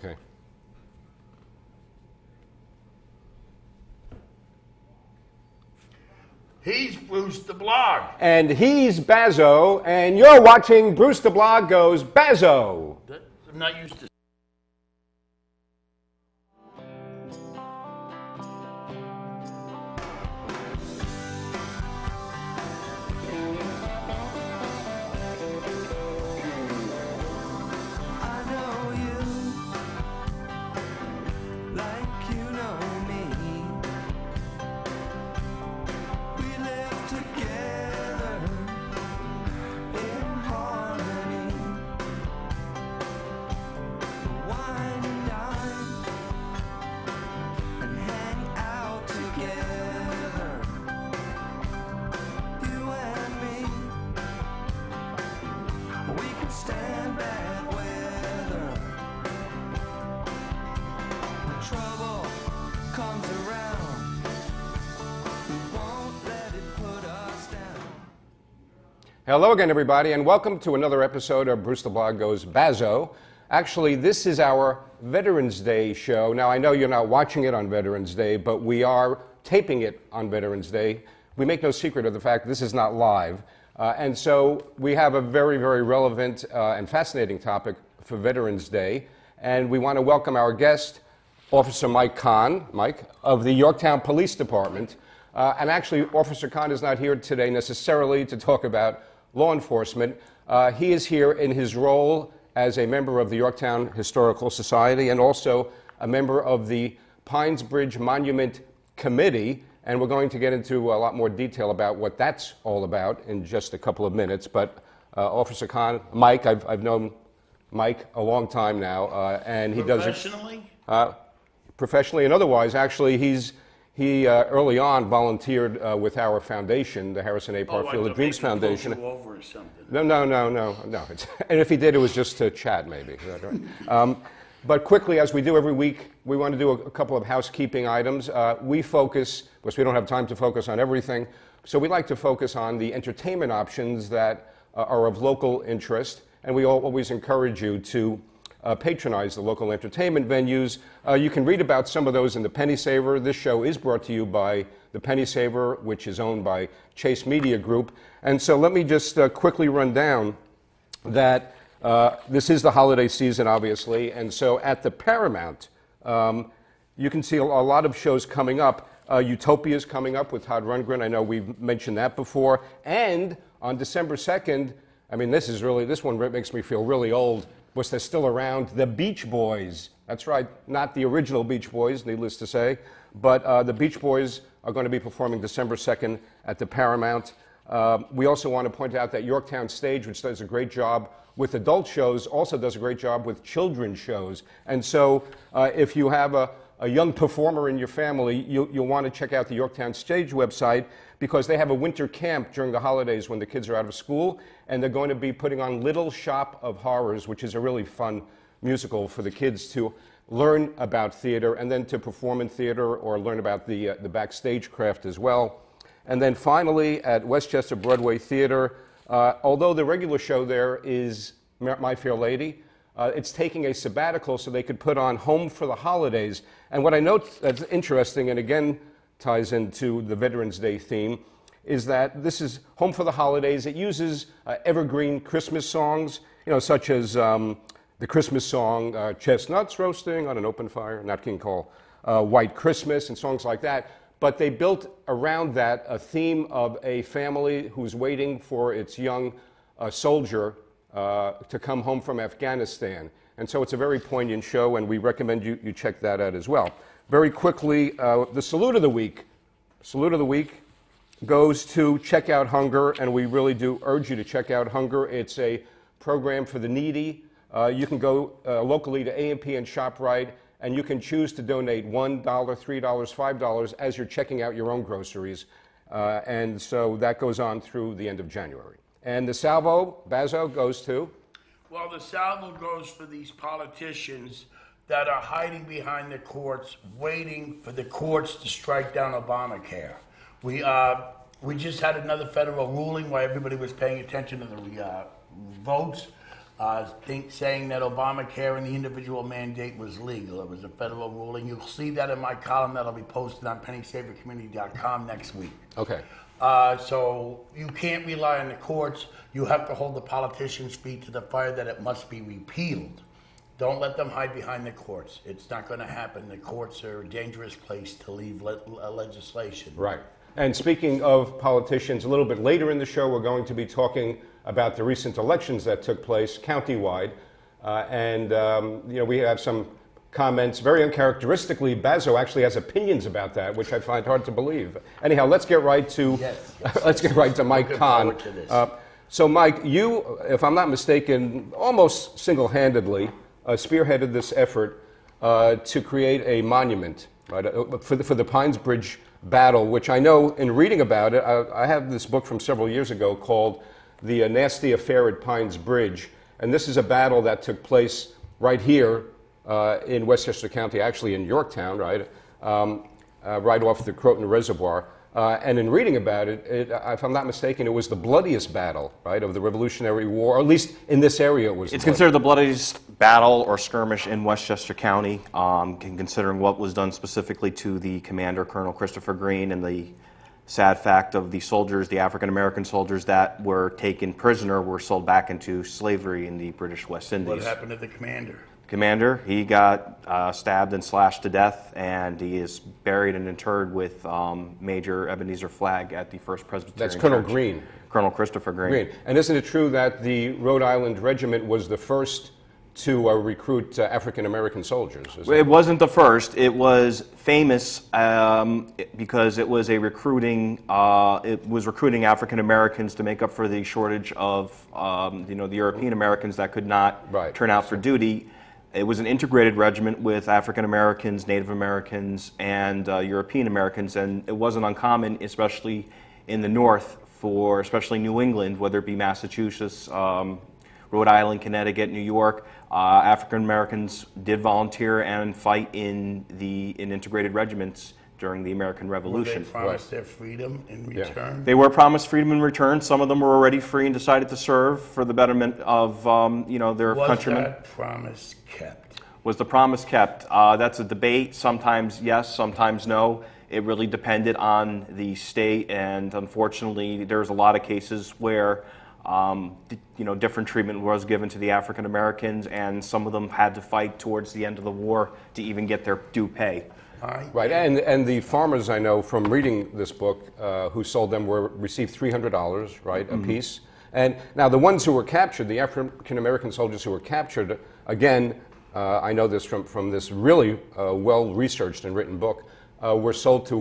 Okay. He's Bruce the Blog. And he's Bazzo, and you're watching Bruce the Blog Goes Bazzo. I'm not used to. Hello again, everybody, and welcome to another episode of Bruce the Blog Goes Bazzo. Actually, this is our Veterans Day show. Now, I know you're not watching it on Veterans Day, but we are taping it on Veterans Day. We make no secret of the fact this is not live. And so we have a very, very relevant and fascinating topic for Veterans Day. And we want to welcome our guest, Officer Mike Kahn, Mike, of the Yorktown Police Department. And actually, Officer Kahn is not here today necessarily to talk about law enforcement. He is here in his role as a member of the Yorktown Historical Society and also a member of the Pines Bridge Monument Committee. And we're going to get into a lot more detail about what that's all about in just a couple of minutes. But Officer Kahn, Mike, I've known Mike a long time now, and he does Professionally? Professionally and otherwise. Actually, he early on volunteered with our foundation, the Harrison A. Parkfield of Dreams Foundation. You over or something. No. And if he did, it was just to chat, maybe. Right? But quickly, as we do every week, we want to do a couple of housekeeping items. We focus, because we don't have time to focus on everything, so we like to focus on the entertainment options that are of local interest, and we always encourage you to patronize the local entertainment venues. You can read about some of those in the Penny Saver. This show is brought to you by the Penny Saver, which is owned by Chase Media Group. And so let me just quickly run down that this is the holiday season, obviously. And so at the Paramount, you can see a lot of shows coming up. Utopia is coming up with Todd Rundgren. I know we've mentioned that before. And on December 2nd, I mean, this one makes me feel really old, was they're still around, the Beach Boys. That's right, not the original Beach Boys, needless to say, but the Beach Boys are going to be performing December 2nd at the Paramount. We also want to point out that Yorktown Stage, which does a great job with adult shows, also does a great job with children's shows. And so if you have a young performer in your family, you'll want to check out the Yorktown Stage website, because they have a winter camp during the holidays when the kids are out of school, and they're going to be putting on Little Shop of Horrors, which is a really fun musical for the kids to learn about theater and then to perform in theater or learn about the backstage craft as well. And then finally, at Westchester Broadway Theater, although the regular show there is My Fair Lady, it's taking a sabbatical so they could put on Home for the Holidays. And what I note that's interesting, and again ties into the Veterans Day theme, is that this is Home for the Holidays. It uses evergreen Christmas songs, such as the Christmas song, Chestnuts Roasting on an Open Fire, Nat King Cole, White Christmas, and songs like that. But they built around that a theme of a family who's waiting for its young soldier to come home from Afghanistan. And so it's a very poignant show, and we recommend you check that out as well. Very quickly, the salute of the week. Salute of the week goes to Check Out Hunger, and we really do urge you to check out Hunger. It's a program for the needy. You can go locally to A&P and ShopRite, and you can choose to donate $1, $3, $5 as you're checking out your own groceries. And so that goes on through the end of January. And the salvo, Bazzo, goes to? Well, the salvo goes for these politicians that are hiding behind the courts, waiting for the courts to strike down Obamacare. We just had another federal ruling while everybody was paying attention to the votes. saying that Obamacare and the individual mandate was legal. It was a federal ruling. You'll see that in my column that'll be posted on pennysavercommunity.com next week. Okay. So you can't rely on the courts. You have to hold the politicians' feet to the fire that it must be repealed. Don't let them hide behind the courts. It's not going to happen. The courts are a dangerous place to leave legislation. Right. And speaking of politicians, a little bit later in the show, we're going to be talking about the recent elections that took place countywide. We have some comments. Very uncharacteristically, Bazzo actually has opinions about that, which I find hard to believe. Anyhow, let's get right to right to Mike Kahn. So, Mike, you, if I'm not mistaken, almost single-handedly spearheaded this effort to create a monument, right, for the Pines Bridge battle, which I know in reading about it, I have this book from several years ago called The Nasty Affair at Pines Bridge, and this is a battle that took place right here in Westchester County, actually in Yorktown, right, right off the Croton Reservoir. And in reading about it, if I'm not mistaken, it was the bloodiest battle, right, of the Revolutionary War, or at least in this area it was. It's considered the bloodiest battle or skirmish in Westchester County, considering what was done specifically to the commander, Colonel Christopher Green, and the sad fact of the soldiers, the African-American soldiers that were taken prisoner, were sold back into slavery in the British West Indies. What happened to the commander? Commander, he got stabbed and slashed to death, and he is buried and interred with Major Ebenezer Flagg at the First Presbyterian That's Colonel Church. Green. Colonel Christopher Green. And isn't it true that the Rhode Island Regiment was the first to recruit African-American soldiers? It wasn't the first. It was famous because it was a recruiting. It was recruiting African-Americans to make up for the shortage of the European Americans that could not turn out for duty. It was an integrated regiment with African Americans, Native Americans, and European Americans, and it wasn't uncommon, especially in the North, for especially New England, whether it be Massachusetts, Rhode Island, Connecticut, New York. African Americans did volunteer and fight in integrated regiments during the American Revolution. Were they promised their freedom in return? Yeah. They were promised freedom in return. Some of them were already free and decided to serve for the betterment of their countrymen. Was that promise kept? Was the promise kept? That's a debate. Sometimes yes, sometimes no. It really depended on the state, and unfortunately, there's a lot of cases where different treatment was given to the African Americans, and some of them had to fight towards the end of the war to even get their due pay. Right, and the farmers I know from reading this book who sold them received $300, right, a piece. And now the ones who were captured, the African American soldiers who were captured, again, I know this from this really well researched and written book, were sold to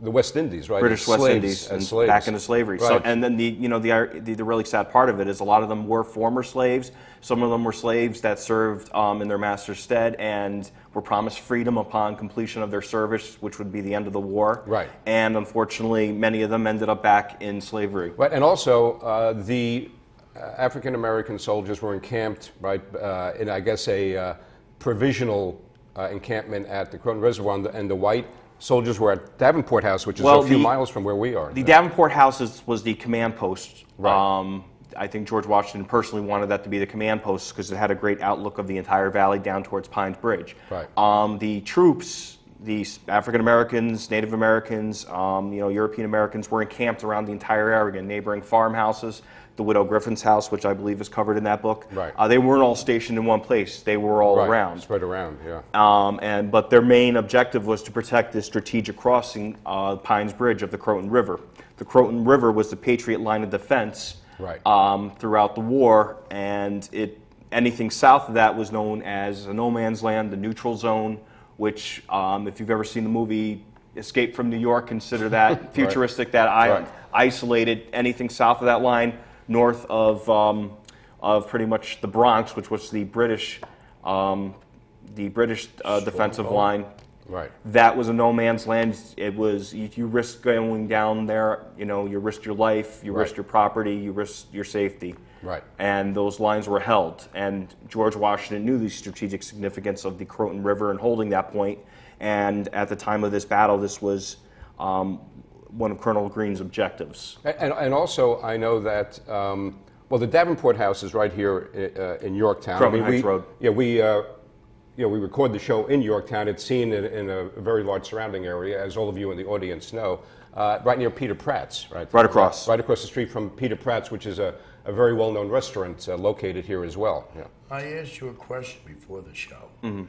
the West Indies, right? British West Indies, and back into slavery. Right. So, and then the really sad part of it is a lot of them were former slaves. Some of them were slaves that served in their master's stead and were promised freedom upon completion of their service, which would be the end of the war. Right. And unfortunately, many of them ended up back in slavery. Right, and also the African American soldiers were encamped, right, in I guess a provisional encampment at the Croton Reservoir, and the white soldiers were at Davenport House, which is a few miles from where we are. The Davenport House was the command post. Right. I think George Washington personally wanted that to be the command post because it had a great outlook of the entire valley down towards Pines Bridge. Right. The troops, the African Americans, Native Americans, European Americans, were encamped around the entire area, neighboring farmhouses. The Widow Griffin's house, which I believe is covered in that book. Right. They weren't all stationed in one place. They were all around. Spread around, yeah. But their main objective was to protect this strategic crossing, Pines Bridge of the Croton River. The Croton River was the Patriot line of defense throughout the war, and anything south of that was known as a no man's land, the neutral zone, which, if you've ever seen the movie Escape from New York, consider that futuristic, that island. Isolated. Anything south of that line, north of pretty much the Bronx, which was the British defensive line. Right. That was a no man's land. It was you risked going down there. You risked your life, you risked your property, you risked your safety. Right. And those lines were held. And George Washington knew the strategic significance of the Croton River and holding that point. And at the time of this battle, this was one of Colonel Green's objectives. And also, I know that Well, the Davenport House is right here in Yorktown. Croton Heights Road. Yeah, we record the show in Yorktown. It's seen in a very large surrounding area, as all of you in the audience know, right near Peter Pratt's. Right across. Right across the street from Peter Pratt's, which is a very well-known restaurant located here as well. Yeah. I asked you a question before the show. Mm-hmm.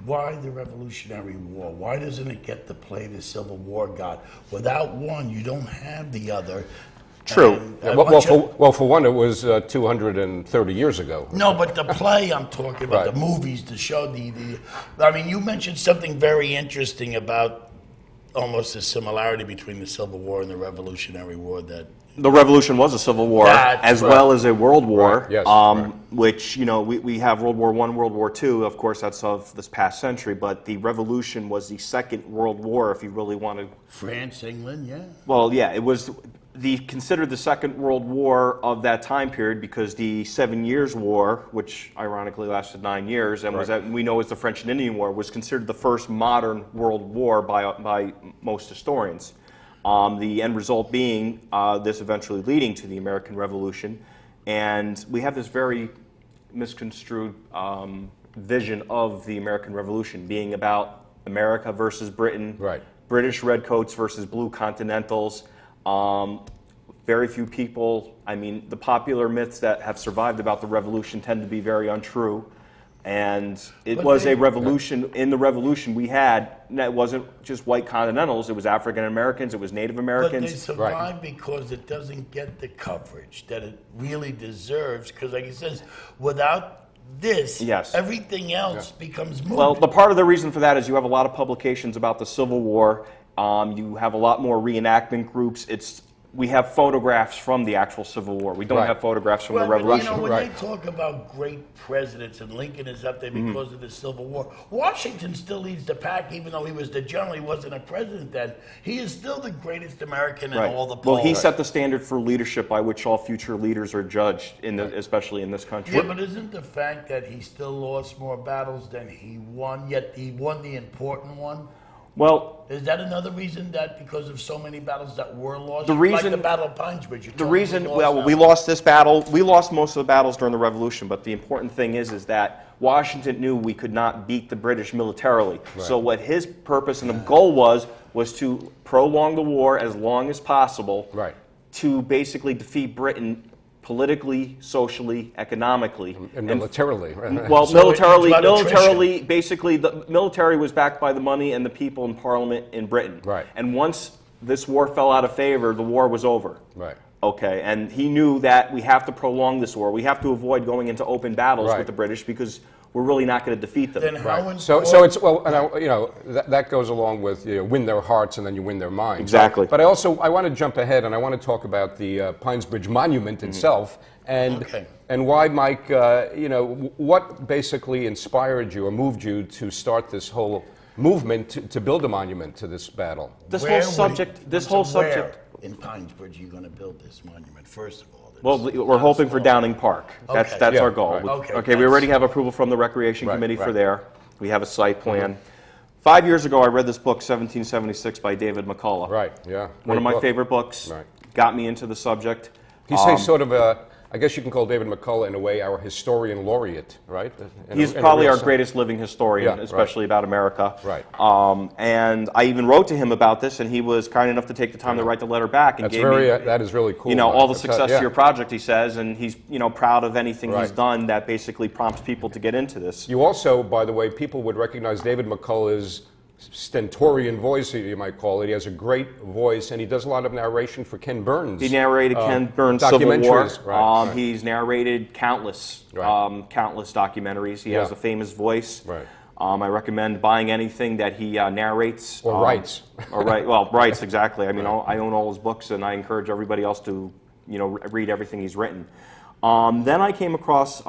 Why the Revolutionary War? Why doesn't it get to play the Civil War got? Without one, you don't have the other. True. And Yeah, well, for one, it was 230 years ago. no, but the play I'm talking about, Right. the movies, the show, I mean, you mentioned something very interesting about almost a similarity between the Civil War and the Revolutionary War that The Revolution was a civil war, That's as right. well as a world war. Right, yes, right. Which, we have World War I, World War II. Of course, that's of this past century. But the Revolution was the Second World War, if you really want to. France, England, yeah. Well, yeah, it was considered the Second World War of that time period because the 7 Years' War, which ironically lasted 9 years, and was we know as the French and Indian War, was considered the first modern world war by most historians. The end result being this eventually leading to the American Revolution. And we have this very misconstrued vision of the American Revolution being about America versus Britain, Right. British redcoats versus blue continentals. Very few people, I mean, the popular myths that have survived about the Revolution tend to be very untrue. And it But was they- a revolution. In the revolution we had, it wasn't just white continentals, it was African Americans, it was Native But they Americans. survive because it doesn't get the coverage that it really deserves. Because, like it says, without this, Yes. everything else becomes moot. Well, the part of the reason for that is you have a lot of publications about the Civil War. You have a lot more reenactment groups. We have photographs from the actual Civil War. We don't Right. have photographs from Well, the but, Revolution. when Right. they talk about great presidents and Lincoln is up there Mm-hmm. because of the Civil War, Washington still leads the pack, even though he was the general. He wasn't a president then. He is still the greatest American in all the polls. Well, he set the standard for leadership by which all future leaders are judged, especially in this country. Yeah, but isn't the fact that he still lost more battles than he won, yet he won the important one? Well, Is that another reason that because of so many battles that were lost? The reason- like the Battle of Pines Bridge. the reason, we lost this battle. We lost most of the battles during the Revolution, but the important thing is that Washington knew we could not beat the British militarily. So what his purpose and the goal was to prolong the war as long as possible, Right. to basically defeat Britain politically, socially, economically. And militarily. Right? Well, So it's about militarily, basically, the military was backed by the money and the people in Parliament in Britain. Right. And once this war fell out of favor, the war was over. Right. Okay, and he knew that we have to prolong this war. We have to avoid going into open battles Right. with the British because we're really not going to defeat them. Then how Right. So it's that goes along with win their hearts and then you win their minds. Exactly. But I want to jump ahead and I want to talk about the Pines Bridge Monument itself and why, Mike. What basically inspired you or moved you to start this whole movement to build a monument to this battle? This whole subject. Where in Pines Bridge are you going to build this monument? First of all. Well, we're hoping for Downing Park. That's Okay. Yeah, our goal. right. Okay, We already have approval from the Recreation Right, Committee for right. there. We have a site plan. 5 years ago, I read this book, 1776, by David McCullough. Right. Yeah. One of my Great book. favorite books. Right. Got me into the subject. He's sort of I guess you can call David McCullough, in a way, our historian laureate, right? He's In a probably real our sense. greatest living historian, Yeah, especially about America. Right. And I even wrote to him about this, and he was kind enough to take the time to write the letter back and That's gave me, that is really cool. all the Mike. success Yeah. to your project, he says, and he's, proud of anything he's Right. done that basically prompts people to get into this. You also, by the way, people would recognize David McCullough's stentorian voice, you might call it. He has a great voice, and he does a lot of narration for Ken Burns. He narrated Ken Burns' Civil War. documentaries, right. He's narrated countless documentaries. He has Yeah. a famous voice. Right. I recommend buying anything that he narrates. Or writes. Writes, exactly. I mean, I own all his books, and I encourage everybody else to, read everything he's written. Then I came across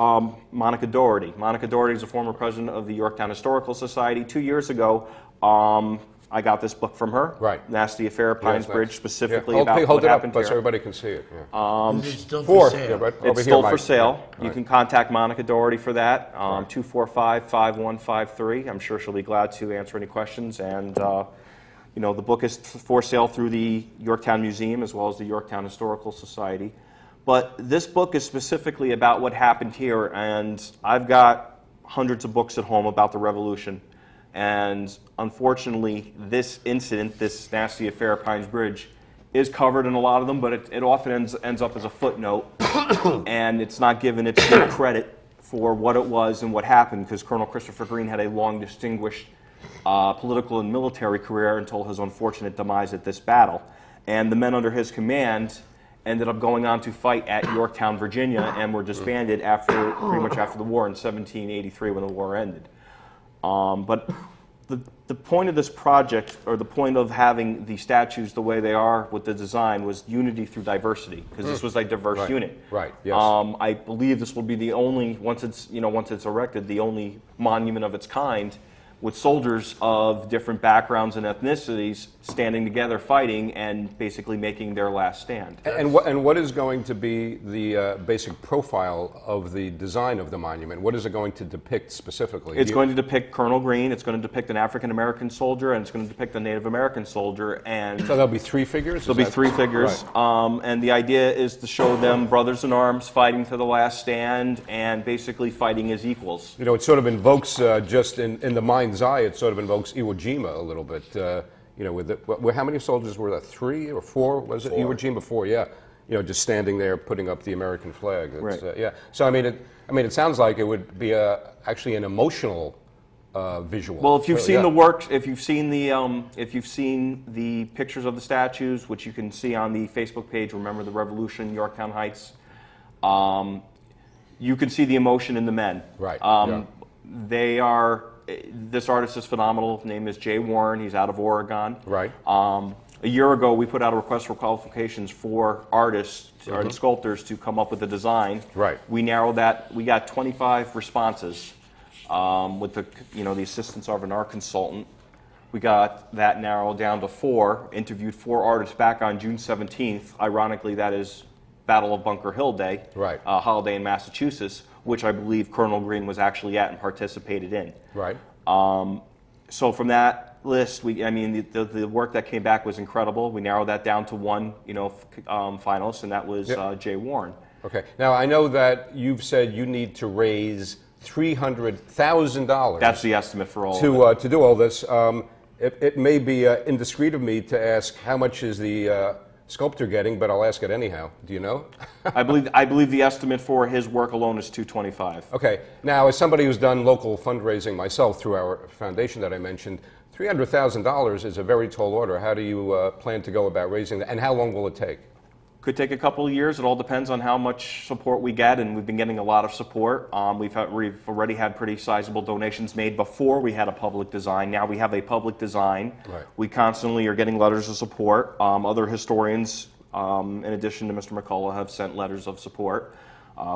Monica Doherty. Monica Doherty is a former president of the Yorktown Historical Society. 2 years ago, I got this book from her. Right. Nasty Affair, Pines Yes, Bridge, nice. specifically Yeah. about Hold what it up happened so here. everybody can see it. Yeah. Is it still for sale? Yeah, right over It's here, still for Mike. sale. Yeah, You right. can contact Monica Doherty for that, 245-5153. I'm sure she'll be glad to answer any questions. And, the book is for sale through the Yorktown Museum as well as the Yorktown Historical Society. But this book is specifically about what happened here, and I've got hundreds of books at home about the Revolution. And unfortunately, this incident, this nasty affair at Pines Bridge, is covered in a lot of them, but it often ends up as a footnote, and it's not given its due credit for what it was and what happened, because Colonel Christopher Green had a long, distinguished political and military career until his unfortunate demise at this battle. And the men under his command ended up going on to fight at Yorktown, Virginia, and were disbanded pretty much after the war in 1783 when the war ended. But the point of this project, or the point of having the statues the way they are with the design, was unity through diversity, because this was a diverse unit. Right. Yes. I believe this will be the only, once it's erected, the only monument of its kind, with soldiers of different backgrounds and ethnicities standing together, fighting, and basically making their last stand. And what is going to be the basic profile of the design of the monument? What is it going to depict specifically? It's going to depict Colonel Green, it's going to depict an African-American soldier, and it's going to depict a Native American soldier. And so there'll be three figures? There'll be three figures. Right. And the idea is to show them brothers in arms fighting to the last stand and basically fighting as equals. You know, it sort of invokes, just in the mind's eye, it sort of invokes Iwo Jima a little bit. You know, with how many soldiers were there? 3 or 4? Was it Iwo Jima? 4, yeah. You know, just standing there putting up the American flag. It's, right. Yeah. So I mean, it sounds like it would be actually an emotional visual. Well, if you've seen the works, if you've seen the pictures of the statues, which you can see on the Facebook page, Remember the Revolution, Yorktown Heights, you can see the emotion in the men. Right. They are. This artist is phenomenal. His name is Jay Warren. He's out of Oregon. Right. A year ago, we put out a request for qualifications for artists and sculptors to come up with a design. Right. We narrowed that. We got 25 responses with the assistance of an art consultant. We got that narrowed down to 4. Interviewed 4 artists back on June 17th. Ironically, that is Battle of Bunker Hill Day. Right. Holiday in Massachusetts, which I believe Colonel Green was actually at and participated in. Right. So from that list, the work that came back was incredible. We narrowed that down to 1, finalist, and that was Jay Warren. Okay. Now I know that you've said you need to raise $300,000. That's the estimate for all to do all this. It may be indiscreet of me to ask how much is the sculptor getting, but I'll ask it anyhow. Do you know? I believe the estimate for his work alone is $225,000. Okay. Now, as somebody who's done local fundraising myself through our foundation that I mentioned, $300,000 is a very tall order. How do you plan to go about raising that, and how long will it take? Could take a couple of years. It all depends on how much support we get, and we've been getting a lot of support. We've already had pretty sizable donations made before we had a public design. Now we have a public design. Right. We constantly are getting letters of support. Other historians, in addition to Mr. McCullough, have sent letters of support.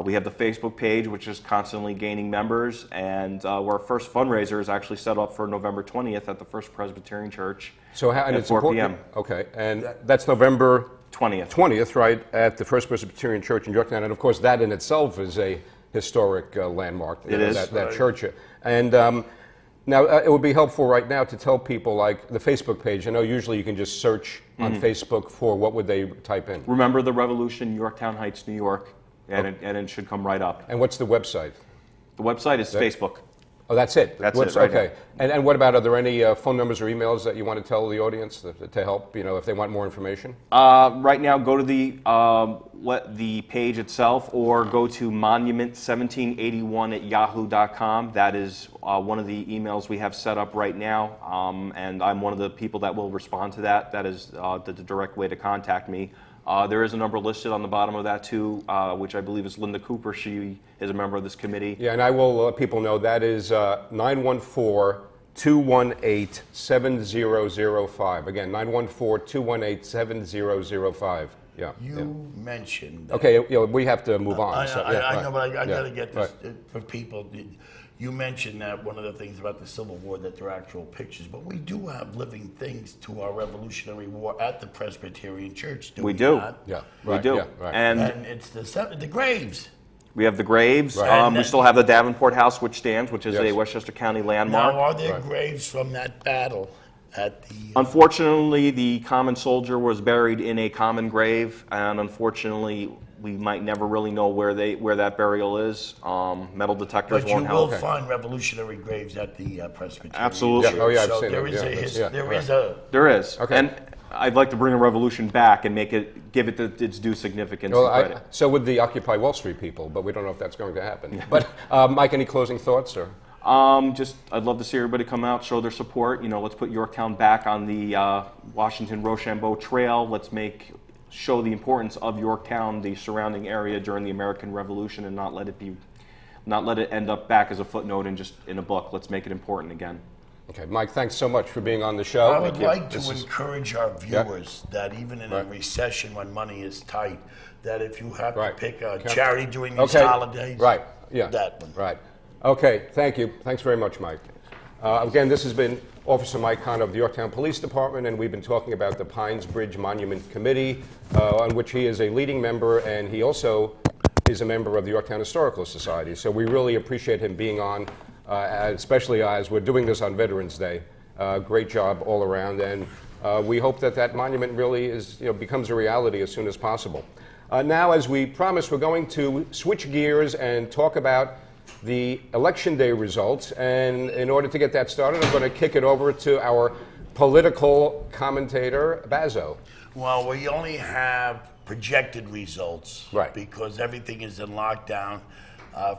We have the Facebook page, which is constantly gaining members, and our first fundraiser is actually set up for November 20th at the First Presbyterian Church at 4 p.m. Okay, and that's November 20th, right, at the First Presbyterian Church in Yorktown, and of course that in itself is a historic landmark. It is. That church. And now it would be helpful right now to tell people, like the Facebook page. I know usually you can just search on Facebook for, what would they type in? Remember the Revolution, Yorktown Heights, New York, and it should come right up. And what's the website? The website is Facebook. Oh, that's it? That's it, right. Okay. And what about, are there any phone numbers or emails that you want to tell the audience to help, if they want more information? Right now, go to the page itself, or go to monument1781@yahoo.com. That is one of the emails we have set up right now, and I'm one of the people that will respond to that. That is the direct way to contact me. There is a number listed on the bottom of that too, which I believe is Linda Cooper. She is a member of this committee. Yeah, and I will let people know that is 914-218-7005. Again, 914-218-7005. Yeah. You mentioned. Okay, we have to move on. I know, but I got to get this right. for people. You mentioned that one of the things about the Civil War, that they're actual pictures, but we do have living things to our Revolutionary War at the Presbyterian Church. Do we do. not? Yeah, we do. Yeah, right. And it's the graves. We have the graves. Right. We still have the Davenport House, which stands, which is a Westchester County landmark. Now, are there graves from that battle at the... Unfortunately, the common soldier was buried in a common grave, and unfortunately, we might never really know where that burial is. Metal detectors But you won't will help. find revolutionary graves at the Presbyterian. Absolutely. Yeah. Oh, yeah, I've So seen there them. is Yeah, a that's- yeah, there right. is a There is. Okay. And I'd like to bring a revolution back and give it its due significance and credit. So would the Occupy Wall Street people, but we don't know if that's going to happen. But Mike, any closing thoughts, or? I'd love to see everybody come out, show their support. Let's put Yorktown back on the Washington-Rochambeau Trail. Let's show the importance of Yorktown, the surrounding area during the American Revolution, and not let it end up back as a footnote and just in a book. Let's make it important again. Okay, Mike, thanks so much for being on the show. I would like to encourage our viewers that even in a Right. recession when money is tight, that if you have to Right. pick a charity during these Okay. holidays, Right. Yeah. that one. Right. Okay. Thank you. Thanks very much, Mike. Again, this has been Officer Mike Kahn of the Yorktown Police Department, and we've been talking about the Pines Bridge Monument Committee, on which he is a leading member, and he also is a member of the Yorktown Historical Society. So we really appreciate him being on, especially as we're doing this on Veterans Day. Great job all around, and we hope that monument really becomes a reality as soon as possible. Now, as we promised, we're going to switch gears and talk about the Election Day results. And in order to get that started, I'm going to kick it over to our political commentator, Bazzo. Well, we only have projected results, Right. because everything is in lockdown.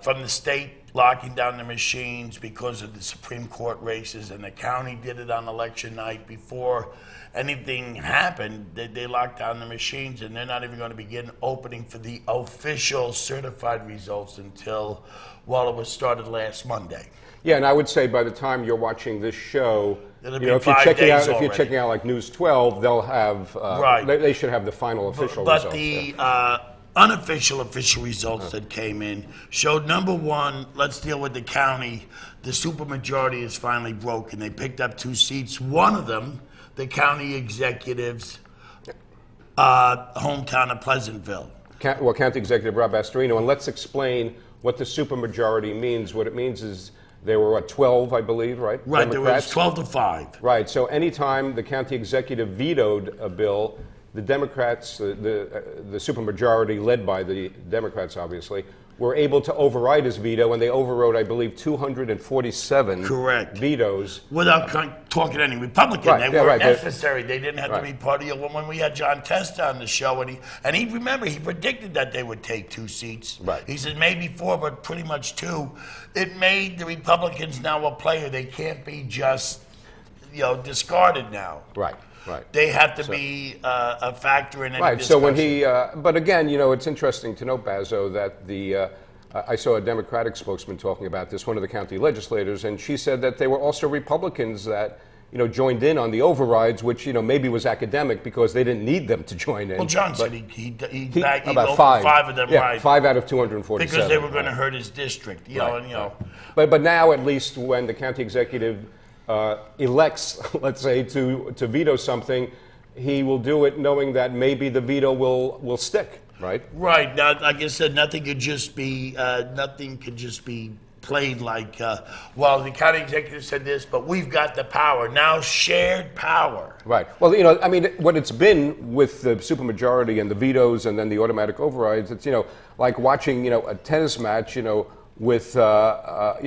From the state locking down the machines because of the Supreme Court races, and the county did it on election night before anything happened. They locked down the machines, and they're not even going to begin opening for the official certified results until, well, it was started last Monday. Yeah, and I would say by the time you're watching this show, It'll be if you're 5 checking days out, if you're already. checking out like News 12, they'll have Right. They should have the final official But results. the Yeah. unofficial official results that came in showed, number one, let's deal with the county. The supermajority is finally broken. They picked up 2 seats. One of them, the county executive's hometown of Pleasantville. County Executive Rob Astorino, and let's explain what the supermajority means. What it means is there were 12, I believe, right? Right, there was Democrats? 12-5. Right. So anytime the county executive vetoed a bill, the Democrats, the supermajority led by the Democrats, obviously, were able to override his veto, and they overrode, I believe, 247 Correct. vetoes. Without talking to any Republican. Right, They yeah, weren't right. necessary. They didn't have Right. to be part of it. When we had John Testa on the show, and he remember, he predicted that they would take 2 seats. Right. He said maybe 4, but pretty much 2. It made the Republicans now a player. They can't be just, discarded now. Right. Right. They have to be a factor in any Right. discussion. So when he, but again, it's interesting to note, Bazzo, that I saw a Democratic spokesman talking about this, one of the county legislators, and she said that there were also Republicans that, joined in on the overrides, which, maybe was academic because they didn't need them to join in. Well, John But said he about voted 5. of them, Yeah, right? 5 out of 247. Because they were going to right. hurt his district, Right. But now, at least, when the county executive elects, let's say, to veto something, he will do it knowing that maybe the veto will stick, right? Right. Now, like I said, nothing could just be played like, well, the county executive said this, but we've got the power. Now shared power. Right. Well, what it's been with the supermajority and the vetoes and then the automatic overrides, it's, like watching, a tennis match, with Rafael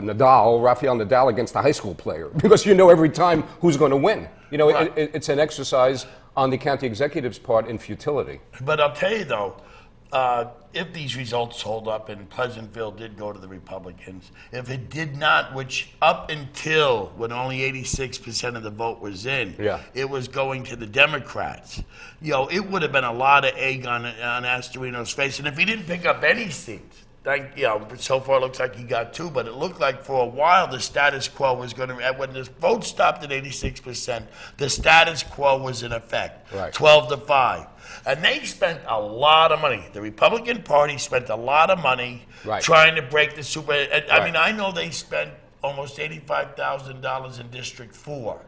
Nadal against a high school player, because every time who's going to win. Right. It's an exercise on the county executive's part in futility. But I'll tell you, though, if these results hold up and Pleasantville did go to the Republicans, if it did not, which up until when only 86% of the vote was in, Yeah. it was going to the Democrats. It would have been a lot of egg on Astorino's face. And if he didn't pick up any seats, so far it looks like he got 2, but it looked like for a while the status quo was going to, when the vote stopped at 86%, the status quo was in effect, Right. 12-5. And they spent a lot of money. The Republican Party spent a lot of money Right. trying to break the super. I Right. mean, I know they spent almost $85,000 in District 4,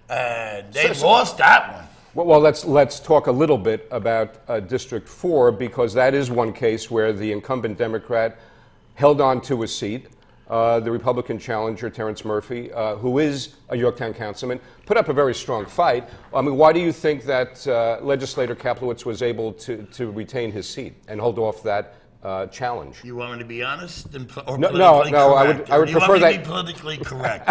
and they lost that one. Well, let's talk a little bit about District 4, because that is one case where the incumbent Democrat held on to a seat. the Republican challenger, Terrence Murphy, who is a Yorktown councilman, put up a very strong fight. I mean, why do you think that legislator Kaplowitz was able to retain his seat and hold off that challenge? You want me to be honest or No, politically no, correct? I would you prefer want me that. to be politically correct.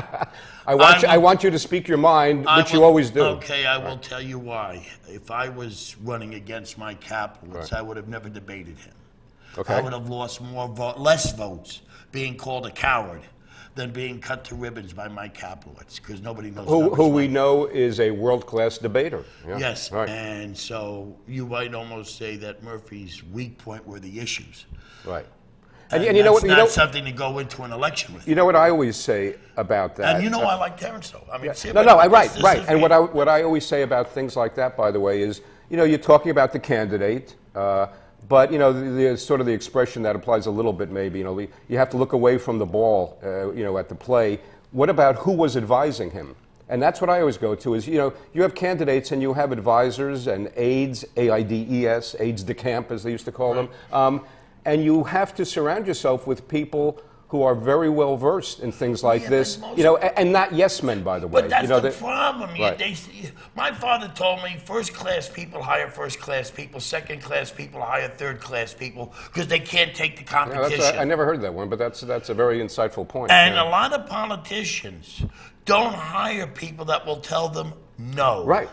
I want you to speak your mind, which you always do. Okay, I will tell you why. If I was running against Mike Kaplowitz, I would have never debated him. Okay. I would have lost less votes being called a coward than being cut to ribbons by Mike Kaplowitz, because nobody knows who we know is a world-class debater. Yeah. Yes, Right. and so you might almost say that Murphy's weak point were the issues. Right. And you know that's what? not something to go into an election with. You know what I always say about that. And I like Terrence though. I mean, right. And what I always say about things like that, by the way, is you're talking about the candidate, but the sort of the expression that applies a little bit maybe. You have to look away from the ball, at the play. What about who was advising him? And that's what I always go to is, you have candidates and you have advisors and aides, AIDS, aides de camp, as they used to call them. And you have to surround yourself with people who are very well versed in things like this, and not yes men, by the way. But that's the problem. Right. My father told me first-class people hire first-class people, second-class people hire third-class people because they can't take the competition. I never heard that one, but that's a very insightful point. And a lot of politicians don't hire people that will tell them no. Right,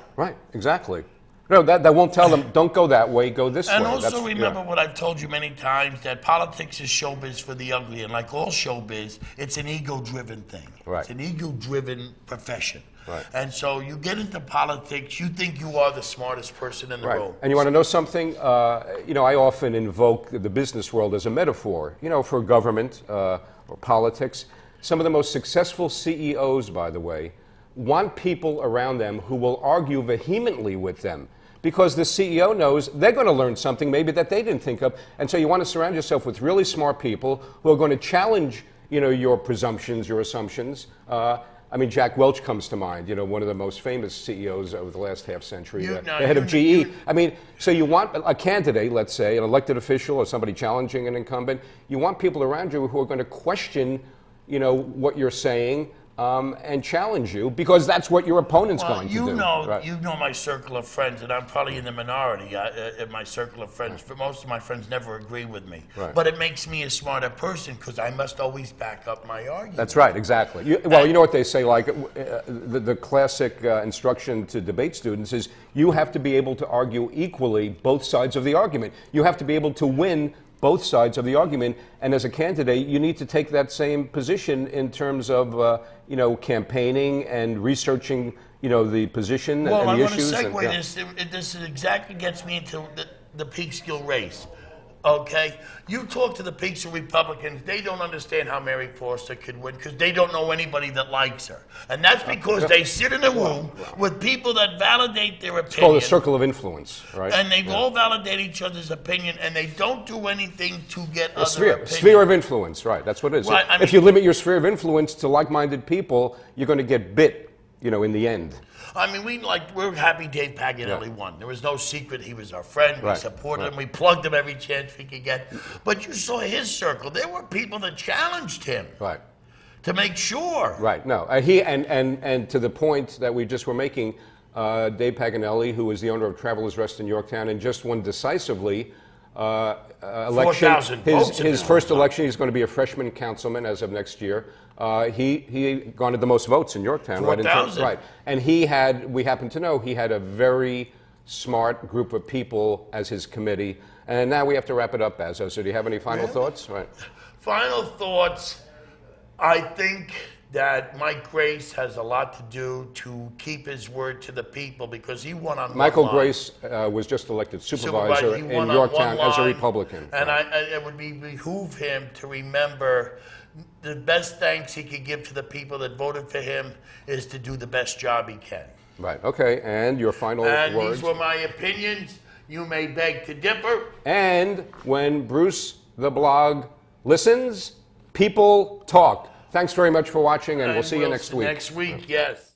exactly. No, that won't tell them, don't go that way, go this way. And also remember what I've told you many times, that politics is showbiz for the ugly. And like all showbiz, it's an ego-driven thing. Right. It's an ego-driven profession. Right. And so you get into politics, you think you are the smartest person in the room. And you want to know something? I often invoke the business world as a metaphor, for government or politics. Some of the most successful CEOs, by the way, want people around them who will argue vehemently with them, because the CEO knows they're going to learn something maybe that they didn't think of. And so you want to surround yourself with really smart people who are going to challenge, your presumptions, your assumptions. Jack Welch comes to mind, one of the most famous CEOs over the last half century, the head of GE. So you want a candidate, let's say, an elected official or somebody challenging an incumbent. You want people around you who are going to question, what you're saying, and challenge you, because that's what your opponent's going to do. You know my circle of friends, and I'm probably in the minority in my circle of friends. For most of my friends never agree with me. Right. But it makes me a smarter person because I must always back up my argument. That's right, exactly. You know what they say, like the classic instruction to debate students is you have to be able to argue equally both sides of the argument. You have to be able to win both sides of the argument, and as a candidate, you need to take that same position in terms of, campaigning and researching, the position and the issues. Well, I want to segue this exactly gets me into the Peekskill race. Okay? You talk to the Peekskill Republicans, they don't understand how Mary Forster could win because they don't know anybody that likes her. And that's because they sit in a room with people that validate their opinion. It's called a circle of influence, right? And they all validate each other's opinion, and they don't do anything to get other opinions. Sphere of influence, right. That's what it is. Right, if you limit your sphere of influence to like-minded people, you're going to get bit, in the end. We're happy Dave Paganelli won. There was no secret he was our friend. We supported him. We plugged him every chance we could get. But you saw his circle. There were people that challenged him. Right. To make sure. Right. No. He and to the point that we just were making, Dave Paganelli, who is the owner of Travelers Rest in Yorktown, and just won decisively election. 4,000 votes. His first election, he's going to be a freshman councilman as of next year. He garnered the most votes in Yorktown. 4,000. Right. And we happen to know he had a very smart group of people as his committee. And now we have to wrap it up, Bazzo. So do you have any final thoughts? Right. Final thoughts. I think that Mike Grace has a lot to do to keep his word to the people because he won on Michael one line. Grace was just elected supervisor in Yorktown as a Republican. And it would behoove him to remember the best thanks he could give to the people that voted for him is to do the best job he can. Right. Okay. And your final words? These were my opinions. You may beg to differ. And when Bruce the blog listens, people talk. Thanks very much for watching, and we'll see you next week. Next week, yes.